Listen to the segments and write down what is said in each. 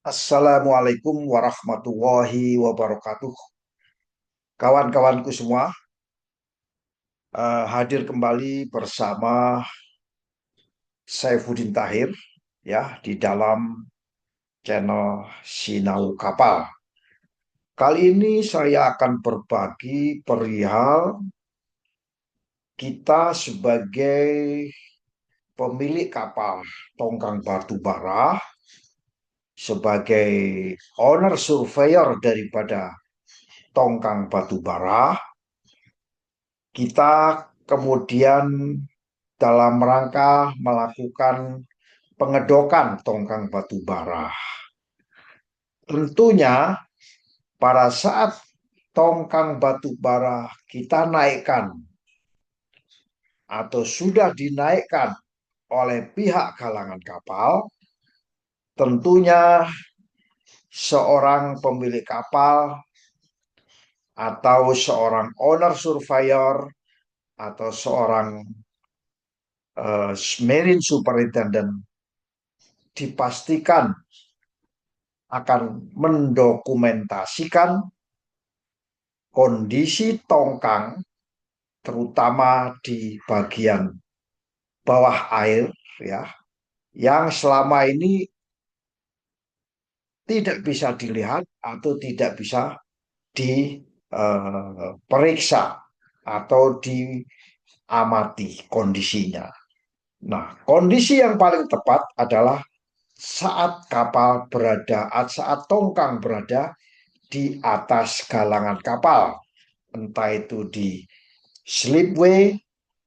Assalamualaikum warahmatullahi wabarakatuh. Kawan-kawanku semua, hadir kembali bersama Saifuddin Tahir ya di dalam channel Sinau Kapal. Kali ini saya akan berbagi perihal kita sebagai pemilik kapal tongkang batu bara, sebagai owner surveyor daripada tongkang batu bara, kita kemudian dalam rangka melakukan pengedokan tongkang batu bara. Tentunya pada saat tongkang batu bara kita naikkan atau sudah dinaikkan oleh pihak galangan kapal, tentunya seorang pemilik kapal atau seorang owner surveyor atau seorang marine superintendent dipastikan akan mendokumentasikan kondisi tongkang, terutama di bagian bawah air, ya, yang selama ini tidak bisa dilihat atau tidak bisa diperiksa atau diamati kondisinya. Nah, kondisi yang paling tepat adalah saat kapal berada, saat tongkang berada di atas galangan kapal, entah itu di slipway,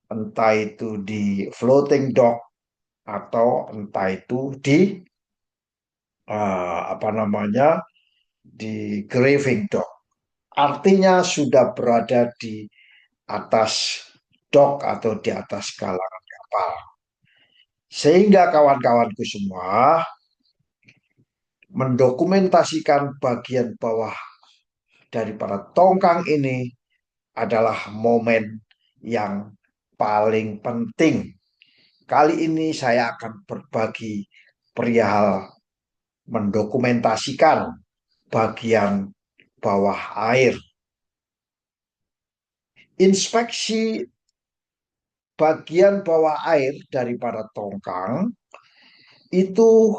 entah itu di floating dock, atau entah itu di di graving dock. Artinya sudah berada di atas dock atau di atas galangan kapal. Sehingga kawan-kawanku semua mendokumentasikan bagian bawah daripada tongkang ini adalah momen yang paling penting. Kali ini saya akan berbagi perihal mendokumentasikan bagian bawah air. Inspeksi bagian bawah air daripada tongkang itu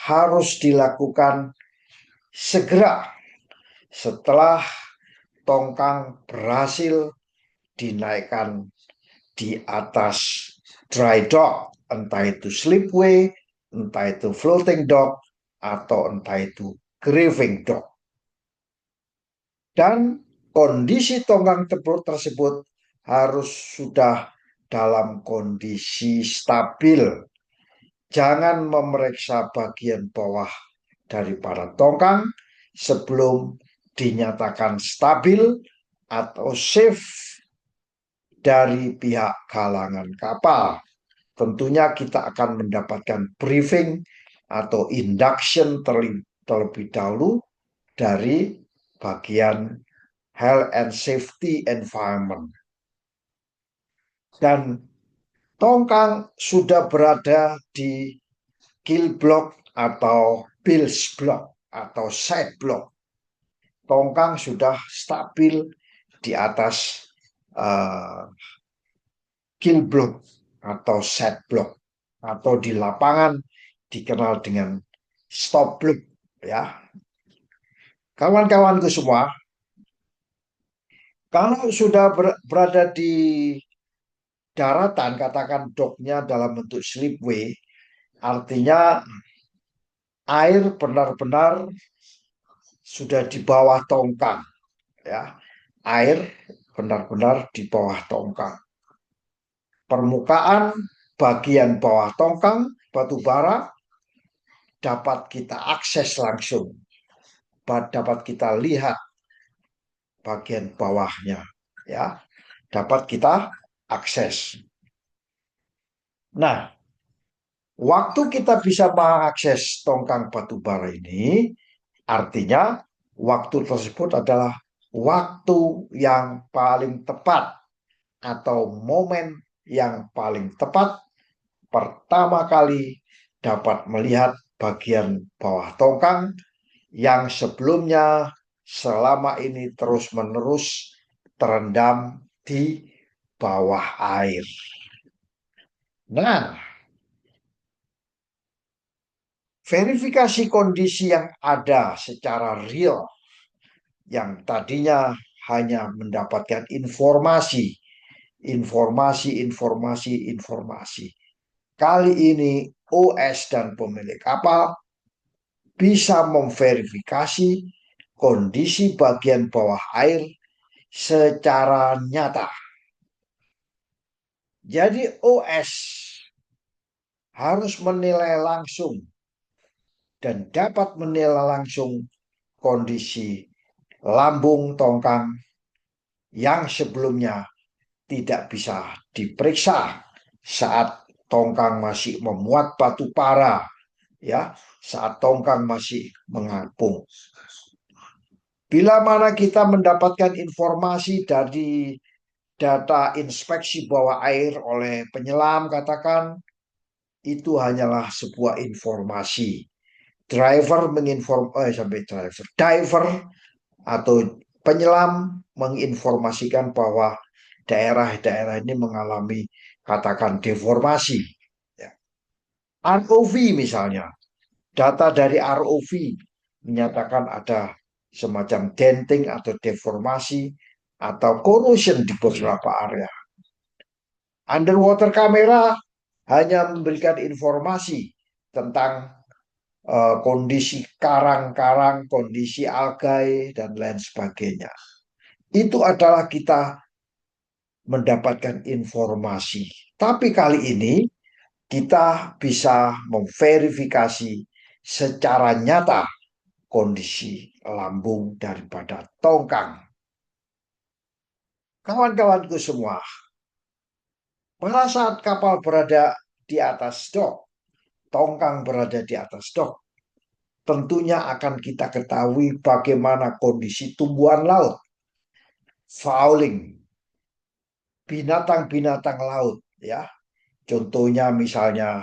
harus dilakukan segera setelah tongkang berhasil dinaikkan di atas dry dock, entah itu slipway, entah itu floating dock, atau entah itu graving dock. Dan kondisi tongkang tersebut harus sudah dalam kondisi stabil. Jangan memeriksa bagian bawah daripada tongkang sebelum dinyatakan stabil atau safe dari pihak galangan kapal. Tentunya kita akan mendapatkan briefing atau induction terlebih dahulu dari bagian health and safety environment. Dan tongkang sudah berada di kill block atau bilge block atau side block. Tongkang sudah stabil di atas kill block atau set block, atau di lapangan dikenal dengan stop block, ya. Kawan-kawanku semua, kalau sudah berada di daratan, katakan docknya dalam bentuk slipway, artinya air benar-benar sudah di bawah tongkang, ya. Air benar-benar di bawah tongkang. Permukaan bagian bawah tongkang batu bara dapat kita akses langsung, dapat kita lihat bagian bawahnya, ya, dapat kita akses. Nah, waktu kita bisa mengakses tongkang batu bara ini, artinya waktu tersebut adalah waktu yang paling tepat atau momen yang paling tepat pertama kali dapat melihat bagian bawah tongkang yang sebelumnya selama ini terus-menerus terendam di bawah air. Nah, verifikasi kondisi yang ada secara real yang tadinya hanya mendapatkan informasi. Kali ini OS dan pemilik kapal bisa memverifikasi kondisi bagian bawah air secara nyata. Jadi OS harus menilai langsung dan dapat menilai langsung kondisi lambung tongkang yang sebelumnya tidak bisa diperiksa saat tongkang masih memuat batu bara, ya, saat tongkang masih mengapung. Bila mana kita mendapatkan informasi dari data inspeksi bawah air oleh penyelam, katakan itu hanyalah sebuah informasi. Diver atau penyelam menginformasikan bahwa daerah-daerah ini mengalami, katakan, deformasi. ROV misalnya, data dari ROV menyatakan ada semacam denting atau deformasi atau corrosion di beberapa area. Underwater kamera hanya memberikan informasi tentang kondisi karang-karang, kondisi algae, dan lain sebagainya. Itu adalah kita mendapatkan informasi. Tapi kali ini kita bisa memverifikasi secara nyata kondisi lambung daripada tongkang. Kawan-kawanku semua, pada saat kapal berada di atas dok, tongkang berada di atas dok, tentunya akan kita ketahui bagaimana kondisi tumbuhan laut, fouling, binatang-binatang laut, ya. Contohnya misalnya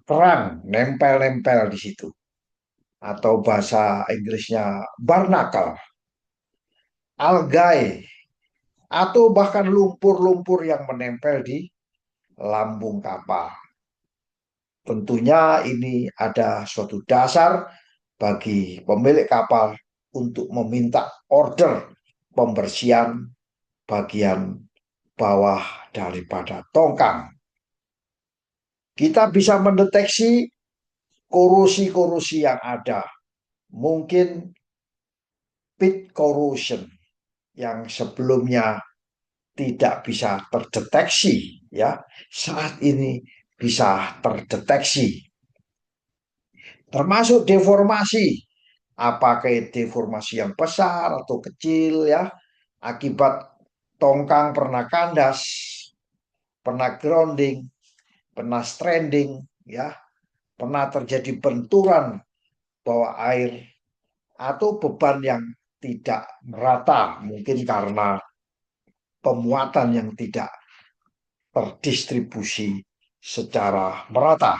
kerang nempel-nempel di situ, atau bahasa Inggrisnya barnacle, algae, atau bahkan lumpur-lumpur yang menempel di lambung kapal. Tentunya ini ada suatu dasar bagi pemilik kapal untuk meminta order pembersihan bagian bawah daripada tongkang. Kita bisa mendeteksi korosi-korosi yang ada. Mungkin pit corrosion yang sebelumnya tidak bisa terdeteksi, ya, saat ini bisa terdeteksi. Termasuk deformasi, apakah deformasi yang besar atau kecil, ya, akibat tongkang pernah kandas, pernah grounding, pernah stranding, ya, pernah terjadi benturan bawah air, atau beban yang tidak merata, mungkin karena pemuatan yang tidak terdistribusi secara merata.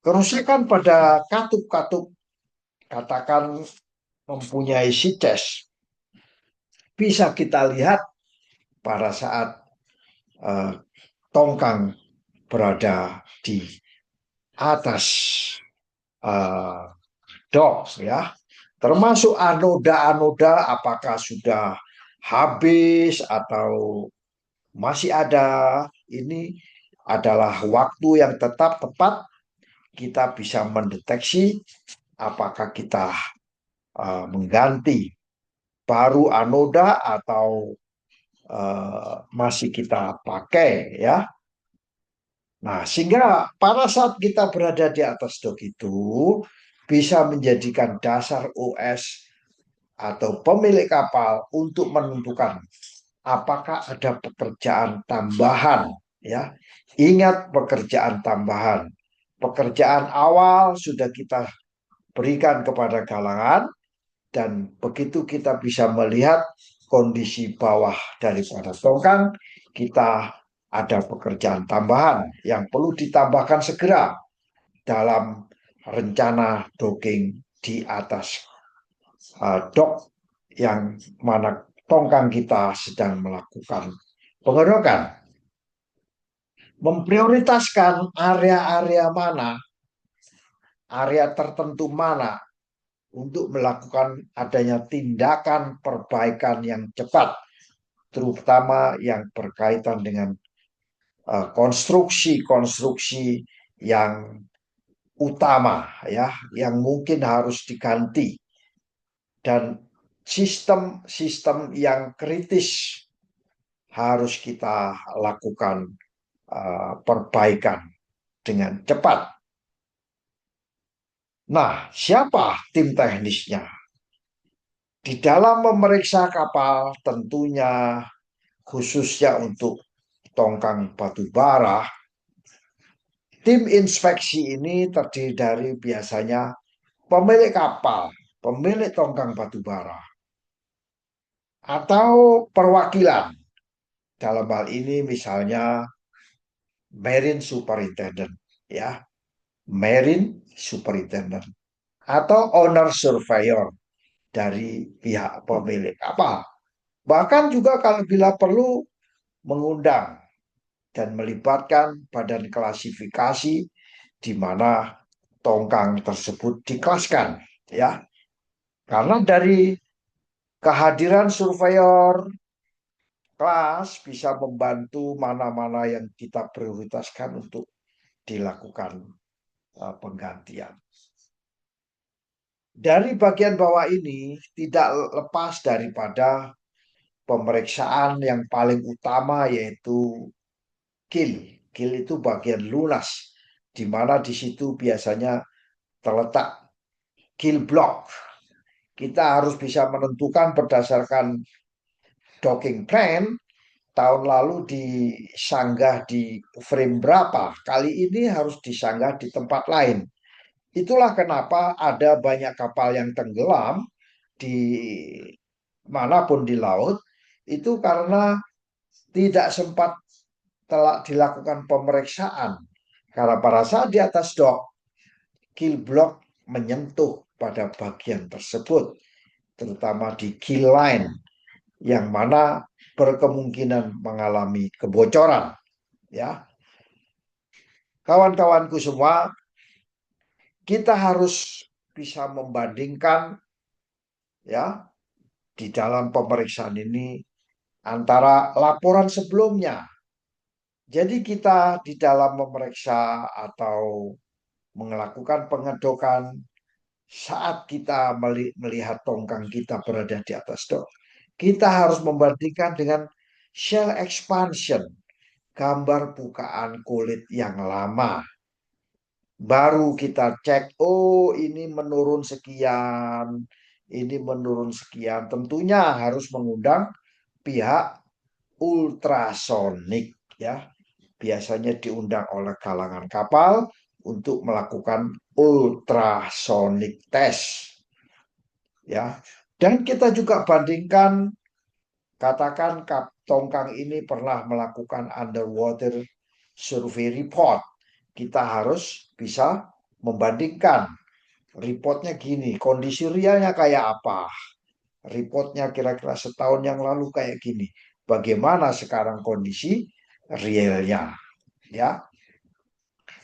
Kerusakan pada katup-katup, katakan mempunyai sites, bisa kita lihat pada saat tongkang berada di atas dok, ya, termasuk anoda-anoda apakah sudah habis atau masih ada. Ini adalah waktu yang tepat kita bisa mendeteksi apakah kita mengganti baru anoda atau masih kita pakai, ya. Nah, sehingga pada saat kita berada di atas dok itu bisa menjadikan dasar OS atau pemilik kapal untuk menentukan apakah ada pekerjaan tambahan, ya. Ingat, pekerjaan tambahan. Pekerjaan awal sudah kita berikan kepada galangan, dan begitu kita bisa melihat kondisi bawah daripada tongkang, kita ada pekerjaan tambahan yang perlu ditambahkan segera dalam rencana docking di atas dock yang mana tongkang kita sedang melakukan pengedokan. Memprioritaskan area-area mana, area tertentu mana untuk melakukan adanya tindakan perbaikan yang cepat, terutama yang berkaitan dengan konstruksi-konstruksi yang utama ya, yang mungkin harus diganti, dan sistem-sistem yang kritis harus kita lakukan perbaikan dengan cepat. Nah, siapa tim teknisnya? Di dalam memeriksa kapal tentunya khususnya untuk tongkang batu bara, tim inspeksi ini terdiri dari biasanya pemilik kapal, pemilik tongkang batu bara, atau perwakilan. Dalam hal ini misalnya Marine Superintendent, ya, Marine Superintendent, atau owner surveyor dari pihak pemilik kapal. Bahkan juga kalau bila perlu mengundang dan melibatkan badan klasifikasi di mana tongkang tersebut dikelaskan, ya. Karena dari kehadiran surveyor kelas bisa membantu mana-mana yang kita prioritaskan untuk dilakukan penggantian. Dari bagian bawah ini tidak lepas daripada pemeriksaan yang paling utama yaitu kill. Kill itu bagian lunas, di mana di situ biasanya terletak kill block. Kita harus bisa menentukan berdasarkan docking plan tahun lalu disanggah di frame berapa, kali ini harus disanggah di tempat lain. Itulah kenapa ada banyak kapal yang tenggelam di manapun di laut, itu karena tidak sempat telah dilakukan pemeriksaan. Karena pada saat di atas dock, kill block menyentuh pada bagian tersebut, terutama di kill line, yang mana berkemungkinan mengalami kebocoran. Ya, kawan-kawanku semua, kita harus bisa membandingkan ya di dalam pemeriksaan ini antara laporan sebelumnya. Jadi kita di dalam memeriksa atau melakukan pengedokan saat kita melihat tongkang kita berada di atas dok, kita harus membandingkan dengan shell expansion, gambar bukaan kulit yang lama. Baru kita cek, oh ini menurun sekian, ini menurun sekian. Tentunya harus mengundang pihak ultrasonik ya. Biasanya diundang oleh kalangan kapal untuk melakukan ultrasonic test ya. Dan kita juga bandingkan, katakan tongkang ini pernah melakukan underwater survey report. Kita harus bisa membandingkan reportnya gini, kondisi realnya kayak apa, reportnya kira-kira setahun yang lalu kayak gini, bagaimana sekarang kondisi realnya ya.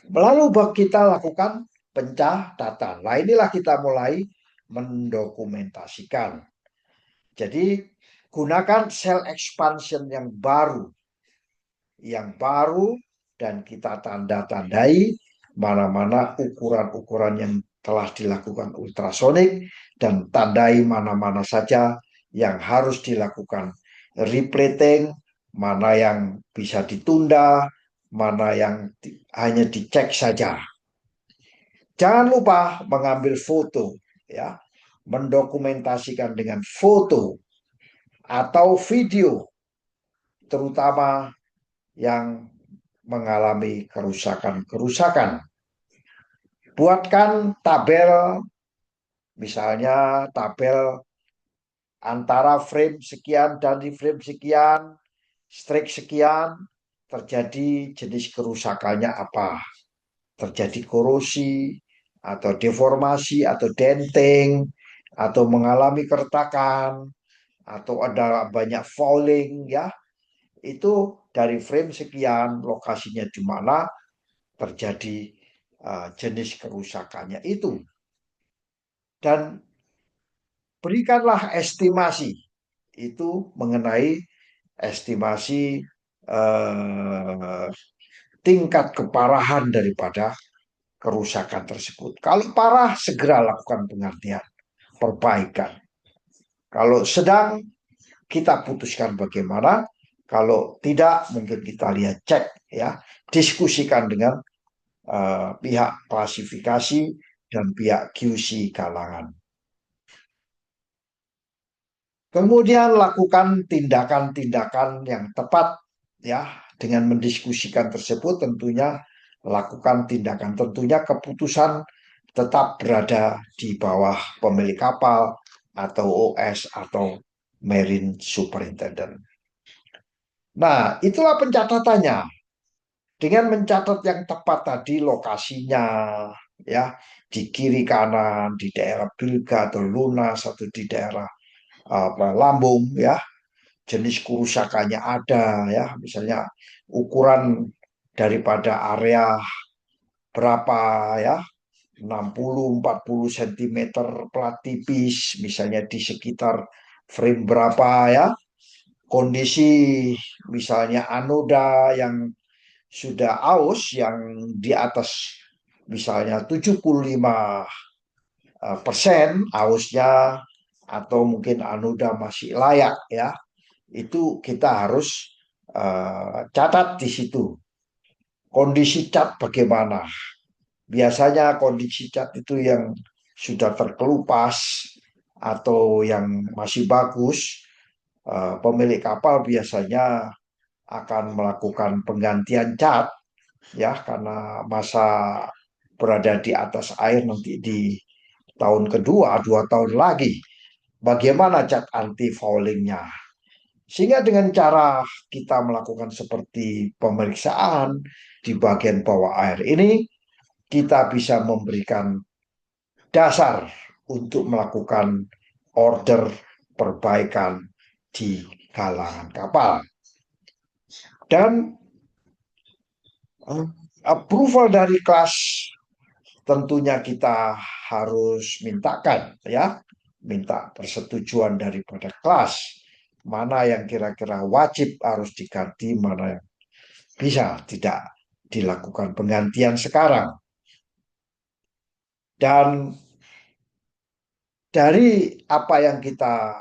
Lalu kita lakukan pencatatan. Nah, inilah kita mulai mendokumentasikan. Jadi gunakan cell expansion yang baru, dan kita tanda-tandai mana-mana ukuran-ukuran yang telah dilakukan ultrasonik, dan tandai mana-mana saja yang harus dilakukan replating, mana yang bisa ditunda, mana yang hanya dicek saja. Jangan lupa mengambil foto ya, mendokumentasikan dengan foto atau video, terutama yang mengalami kerusakan-kerusakan. Buatkan tabel, misalnya tabel antara frame sekian dan di frame sekian, strike sekian, terjadi jenis kerusakannya apa, terjadi korosi atau deformasi atau denting atau mengalami keretakan atau ada banyak fouling ya, itu dari frame sekian lokasinya di mana terjadi jenis kerusakannya itu, dan berikanlah estimasi itu mengenai estimasi eh, tingkat keparahan daripada kerusakan tersebut. Kalau parah, segera lakukan penggantian, perbaikan. Kalau sedang, kita putuskan bagaimana. Kalau tidak, mungkin kita lihat cek ya, diskusikan dengan pihak klasifikasi dan pihak QC kalangan. Kemudian lakukan tindakan-tindakan yang tepat ya, dengan mendiskusikan tersebut tentunya lakukan tindakan, tentunya keputusan tetap berada di bawah pemilik kapal atau OS atau Marine Superintendent. Nah, itulah pencatatannya. Dengan mencatat yang tepat tadi lokasinya ya, di kiri kanan, di daerah Bilga atau Lunas atau di daerah lambung ya, jenis kerusakannya ada ya, misalnya ukuran daripada area berapa ya, 60-40 cm plat tipis misalnya di sekitar frame berapa ya, kondisi misalnya anoda yang sudah aus yang di atas misalnya 75% ausnya, atau mungkin anoda masih layak ya, itu kita harus catat di situ. Kondisi cat bagaimana? Biasanya kondisi cat itu yang sudah terkelupas atau yang masih bagus, pemilik kapal biasanya akan melakukan penggantian cat ya, karena masa berada di atas air nanti di tahun kedua, 2 tahun lagi. Bagaimana cat anti foulingnya? Sehingga dengan cara kita melakukan seperti pemeriksaan di bagian bawah air ini, kita bisa memberikan dasar untuk melakukan order perbaikan di kalangan kapal. Dan approval dari kelas tentunya kita harus mintakan ya, minta persetujuan daripada kelas mana yang kira-kira wajib harus diganti, mana yang bisa tidak dilakukan penggantian sekarang. Dan dari apa yang kita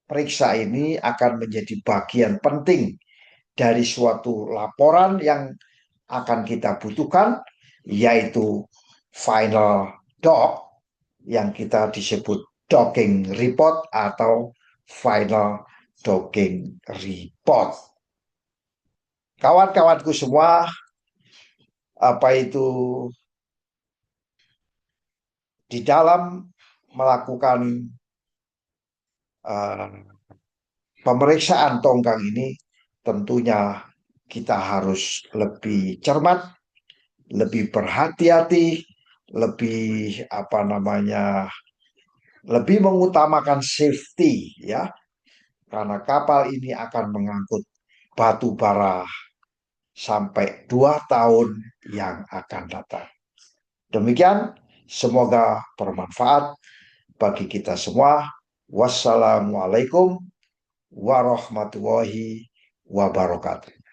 periksa ini akan menjadi bagian penting dari suatu laporan yang akan kita butuhkan, yaitu final doc yang kita disebut docking report atau final docking report. Kawan-kawanku semua, apa itu di dalam melakukan uh, pemeriksaan tongkang ini, tentunya kita harus lebih cermat, lebih berhati-hati, lebih apa namanya, lebih mengutamakan safety ya, karena kapal ini akan mengangkut batu bara sampai 2 tahun yang akan datang. Demikian, semoga bermanfaat bagi kita semua. Wassalamualaikum warahmatullahi wabarakatuh.